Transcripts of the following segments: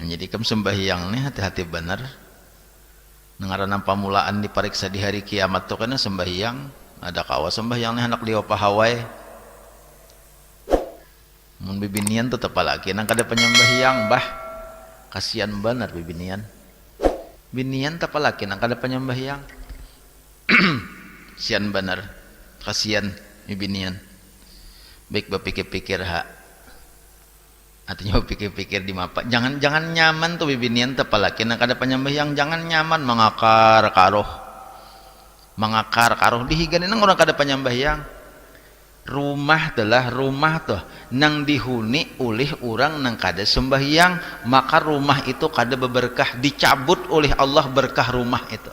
Jadi kam sembahyang nih hati-hati bener. Ngaranna pamulaan dipariksa di hari kiamat tuh kana sembahyang. Ada kawa sembahyang nih anak liwa pahawai. Mun bibinian tuh tepalaki nang kada penyembahyang bah. Kasihan bener bibinian. Binian tepalaki nang kada penyembahyang. Sian bener. Kasihan bibinian. Baik berpikir-pikir hak. Artinya pikir-pikir di mapa. Jangan nyaman tuh bibinian tepalaki nang kada penyembahyang, jangan nyaman mengakar karoh. Mengakar karoh dihiganin nang orang kada penyembahyang. Rumah tuh nang dihuni oleh orang nang kada sembahyang, maka rumah itu kada berberkah, dicabut oleh Allah berkah rumah itu.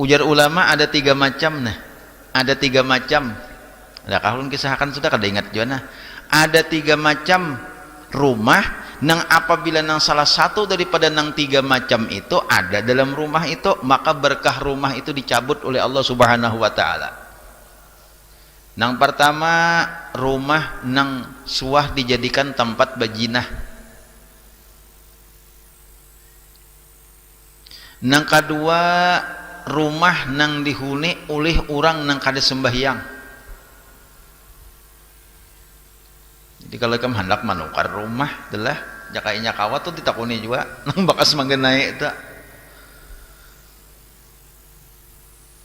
Ujar ulama ada 3 macam nah. Ada 3 macam. Ada kahulun kisahkan sudah kada ingat juga nah. Ada 3 macam rumah nang apabila nang salah satu daripada nang 3 macam itu ada dalam rumah itu, maka berkah rumah itu dicabut oleh Allah Subhanahu wa taala. Nang pertama, rumah nang suah dijadikan tempat bajinah. Nang kedua, rumah nang dihuni oleh orang nang kada sembahyang. Jadi kalau kamu hendak menukar rumah adalah jakainya kawat tuh ditakuni juga nang bakas manggenai itu.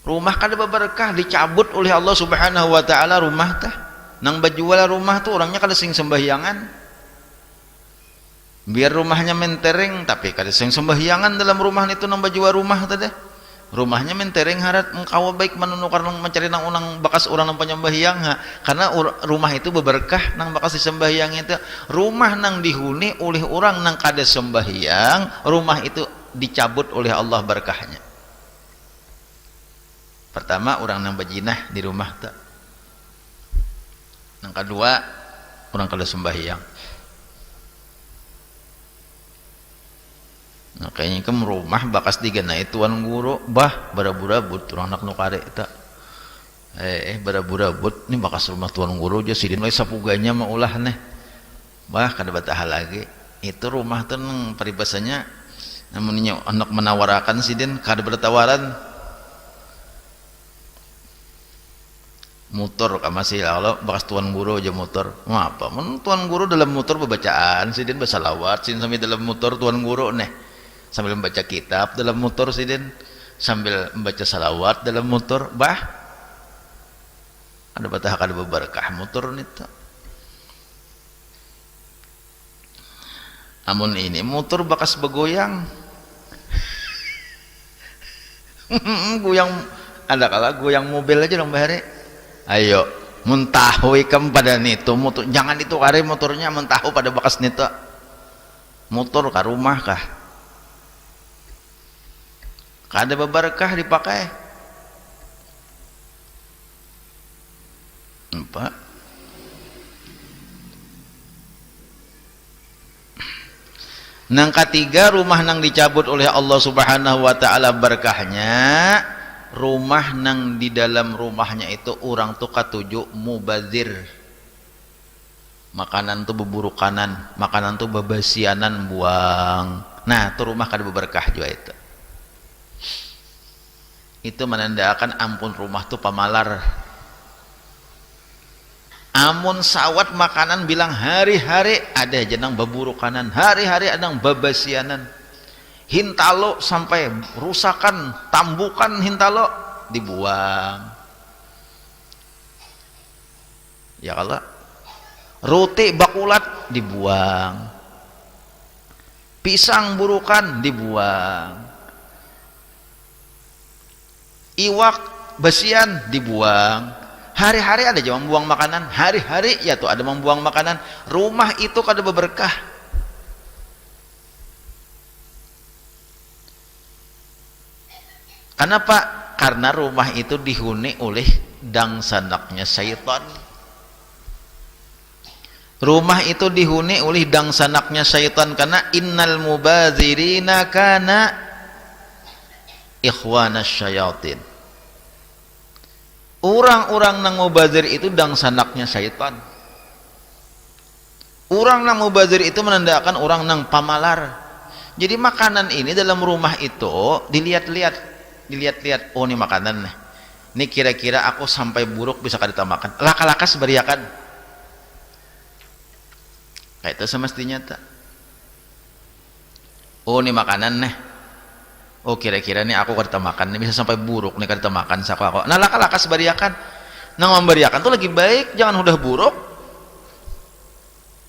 Rumah kada berberkah dicabut oleh Allah Subhanahu wa taala rumah tah. Nang bajual rumah tuh orangnya kada sing sembahyangan. Biar rumahnya mentereng tapi kada sing sembahyangan dalam rumah itu nang bajual rumah teh. Rumahnya mentereng harat engkau baik menunukar nang mencari nang unang bakas orang nang penyembahyang karena rumah itu berberkah nang bakas disembahyang itu. Rumah nang dihuni oleh orang nang kada sembahyang, rumah itu dicabut oleh Allah berkahnya. Pertama orang nang bajinah di rumah tak. Nang kedua orang kada sembahyang. Nah kayaknya ke rumah bakas diganai tuan guru bah barabura-but orang anak nukare eta barabura-but ini bakas rumah tuan guru aja sidin we sapuganya mah ulah neh bah kada batah lagi itu rumah tuh paribasanya namunnya anak menawarakan sidin kada bertawaran motor ka masih kalau bakas tuan guru aja motor mau apa mun tuan guru dalam motor bacaan sidin basalawat sidin sampai dalam motor tuan guru neh sambil membaca kitab dalam motor sidin sambil membaca salawat dalam motor bah ada batah kada berkah motor itu. Amun ini motor bakas begoyang goyang ada kala goyang mobil aja dong bahari ayo muntahu ikam pada nitu motor jangan itu kare motornya muntahu pada bakas nitu motor ka rumah kah kada berkah dipakai apa nang ketiga rumah nang dicabut oleh Allah Subhanahu wa taala berkahnya rumah nang di dalam rumahnya itu orang tuh katuju mubazir makanan tuh beburu kanan makanan tuh babasianan buang nah tuh rumah kada berkah juga itu menandakan ampun rumah tuh pamalar amun sawat makanan bilang hari-hari ada jenang baburu kanan hari-hari ada babasianan hintalo sampai rusakan tambukan hintalo dibuang ya kalau roti bakulat dibuang pisang burukan dibuang iwak basian dibuang hari-hari ada jangan buang makanan hari-hari ya tuh ada membuang makanan rumah itu kada berberkah kenapa? Karena rumah itu dihuni oleh dangsanaknya syaitan rumah itu dihuni oleh dangsanaknya syaitan karena innal mubazirina kana ikhwanas syayatin orang-orang nang mubazir itu dangsanaknya syaitan Orang nang mubazir itu menandakan orang nang pamalar. Jadi makanan ini dalam rumah itu dilihat-lihat, oh ini makanan nih. Ini kira-kira aku sampai buruk bisa kada makan. Laka-laka sebariakan. Kayak itu semestinya tak. Oh ini makanan nih. Oh kira-kira nih aku kada makan, nih bisa sampai buruk nih kada makan saka aku. Nah laka-laka sebariakan. Nang membariakan tuh lagi baik, jangan udah buruk.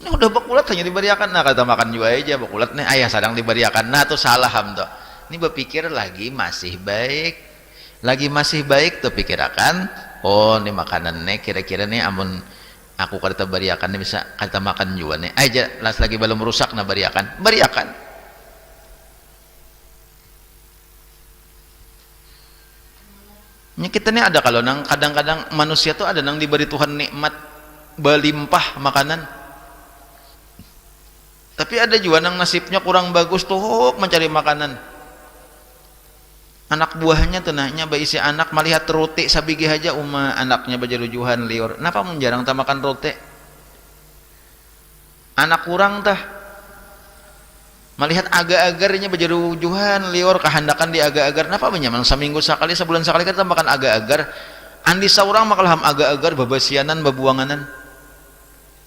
Ini udah bakulat hanya diberiakan, nah kata makan juga aja bakulat nih ayah sadang diberiakan, nah tuh salah hamdo. Ini berpikir lagi masih baik tuh pikirakan, oh ini makanan nih kira-kira nih amun aku kata beriakan nih bisa kata makan juga nih aja lagi belum rusak nah beriakan. Ini kita nih ada kalau nang kadang-kadang manusia tuh ada nang diberi Tuhan nikmat berlimpah makanan. Tapi ada juga nang nasibnya kurang bagus tuh mencari makanan. Anak buahnya tuh nahnya baisi anak melihat roti sabigi aja anaknya bajarujuhan liur. Kenapa mun jarang tak makan roti? Anak kurang tah. Melihat agar-agarnya bajarujuhan liur kehandakan di agar-agar. Kenapa menyaman seminggu sekali sebulan sekali kita makan agar-agar. Andi saurang makalham agar-agar babasianan babuanganan.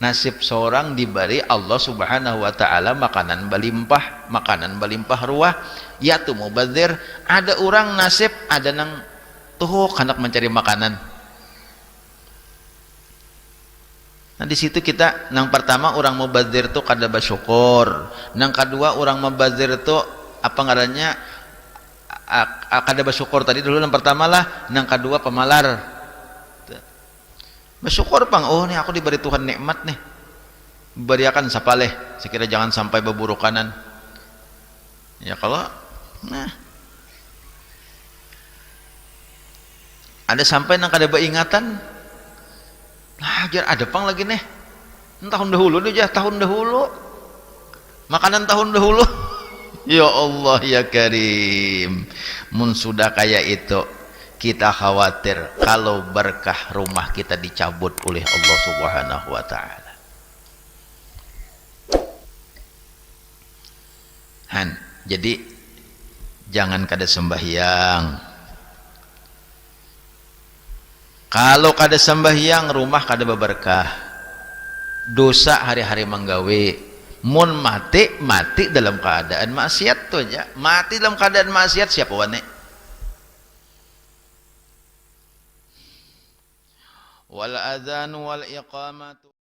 Nasib seorang diberi Allah subhanahu wa ta'ala makanan balimpah ruah yaitu mubazir. Ada orang nasib ada nang tuh hendak mencari makanan. Nah di situ kita nang pertama orang mubazir tuh kada bersyukur, nang kedua orang mubazir tuh apa ngarannya kada bersyukur tadi dulu nang pertama lah, nang kedua pemalar. Bersyukur pang, oh nih aku diberi Tuhan nikmat nih, beriakan sapaleh sekira jangan sampai beburukanan ya. Kalau nah ada sampai nang kada beingatan nah ajar ada pang lagi nih tahun dahulu nih tahun dahulu makanan tahun dahulu ya Allah ya Karim. Mun sudah kayak itu kita khawatir kalau berkah rumah kita dicabut oleh Allah subhanahu wa ta'ala. Jadi jangan kada sembahyang. Kalau kada sembahyang rumah kada berberkah, dosa hari-hari menggawe. Mun mati dalam keadaan maksiat tuh aja, mati dalam keadaan maksiat siapa wane? Wal adzan wal iqamatu